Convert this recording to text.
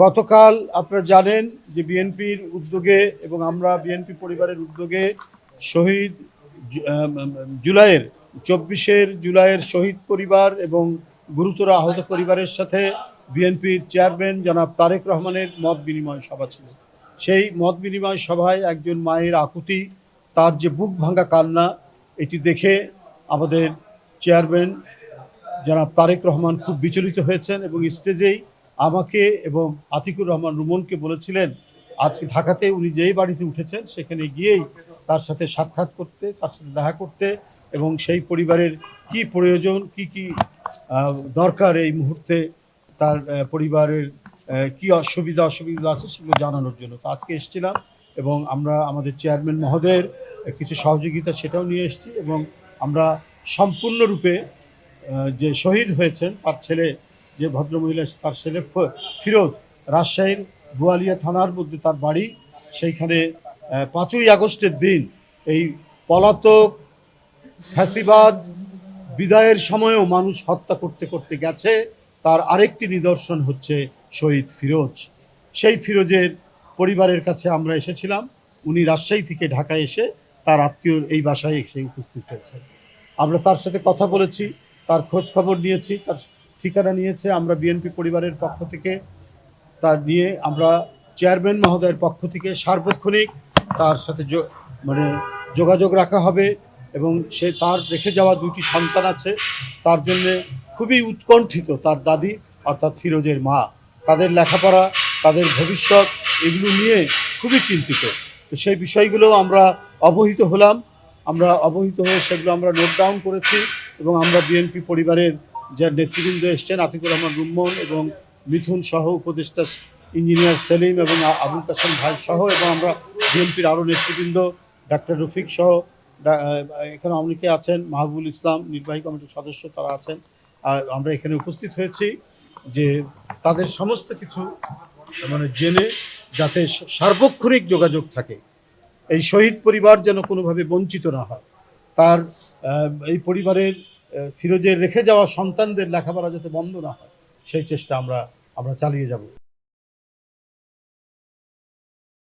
গতকাল আপনারা জানেন যে বিএনপির উদ্যোগে এবং আমরা বিএনপি পরিবারের উদ্যোগে শহীদ জুলাইয়ের 24 জুলাইয়ের শহীদ পরিবার এবং গুরুতর আহত পরিবারের সাথে বিএনপির চেয়ারম্যান জনাব তারেক রহমানের মত বিনিময় সভা ছিল। সেই মত বিনিময় সভায় একজন মায়ের আকুতি, তার যে বুক ভাঙা কান্না, এটি দেখে আমাদের চেয়ারম্যান জনাব তারেক রহমান খুব বিচলিত হয়েছেন এবং স্টেজেই আমাকে এবং আতিকুর রহমান রুমনকে বলেছিলেন আজকে ঢাকাতে উনি যেই বাড়িতে উঠেছেন সেখানে গিয়েই তার সাথে সাক্ষাৎ করতে, তার সাথে দেখা করতে এবং সেই পরিবারের কি প্রয়োজন, কি দরকার এই মুহূর্তে, তার পরিবারের কি অসুবিধা আছে সেগুলো জানানোর জন্য। তো আজকে এসেছিলাম এবং আমরা আমাদের চেয়ারম্যান মহোদয়ের কিছু সহযোগিতা সেটাও নিয়ে এসেছি এবং আমরা সম্পূর্ণরূপে যে শহীদ হয়েছেন তার ছেলে, যে ভদ্রমহিলা, তার ছেলে ফিরোজ, রাজশাহীর বোয়ালিয়া থানার মধ্যে তার বাড়ি, সেইখানে 5ই আগস্টের দিন এই পলাতক ফ্যাসিবাদ বিদায়ের সময়েও মানুষ হত্যা করতে করতে গেছে। তার আরেকটি নিদর্শন হচ্ছে শহীদ ফিরোজ। সেই ফিরোজের পরিবারের কাছে আমরা এসেছিলাম। উনি রাজশাহী থেকে ঢাকায় এসে তার আত্মীয় এই বাসায় এসে উপস্থিত হয়েছেন। আমরা তার সাথে কথা বলেছি, তার খোঁজ খবর নিয়েছি, তার ঠিকানা নিয়েছে। আমরা বিএনপি পরিবারের পক্ষ থেকে তার নিয়ে আমরা চেয়ারম্যান মহোদয়ের পক্ষ থেকে সার্বক্ষণিক তার সাথে যোগাযোগ রাখা হবে এবং সে তার রেখে যাওয়া 2টি সন্তান আছে, তার জন্য খুবই উৎকণ্ঠিত। তার দাদি অর্থাৎ ফিরোজের মা, তাদের লেখাপড়া, তাদের ভবিষ্যৎ, এগুলো নিয়ে খুবই চিন্তিত। তো সেই বিষয়গুলো আমরা অবহিত হলাম। আমরা অবহিত হয়ে সেগুলো আমরা নোট ডাউন করেছি এবং আমরা বিএনপি পরিবারের যে নেতৃবৃন্দ এসছেন, আতিকুর রহমান রুম্মন এবং মিথুন সহ, উপদেষ্টা ইঞ্জিনিয়ার সেলিম এবং আবুল কাসেম ভাই সহ, এবং আমরা বিএনপির আরও নেতৃবৃন্দ ডাক্তার রফিক সহ, এখানে অনেকে আছেন, মাহবুবুল ইসলাম নির্বাহী কমিটির সদস্য, তারা আছেন। আর আমরা এখানে উপস্থিত হয়েছি যে তাদের সমস্ত কিছু জেনে যাতে সার্বক্ষণিক যোগাযোগ থাকে, এই শহীদ পরিবার যেন কোনোভাবে বঞ্চিত না হয়, তার এই পরিবারের ফিরোজের রেখে যাওয়া সন্তানদের লেখাপড়া যাতে বন্ধ না হয়, সেই চেষ্টা আমরা চালিয়ে যাব।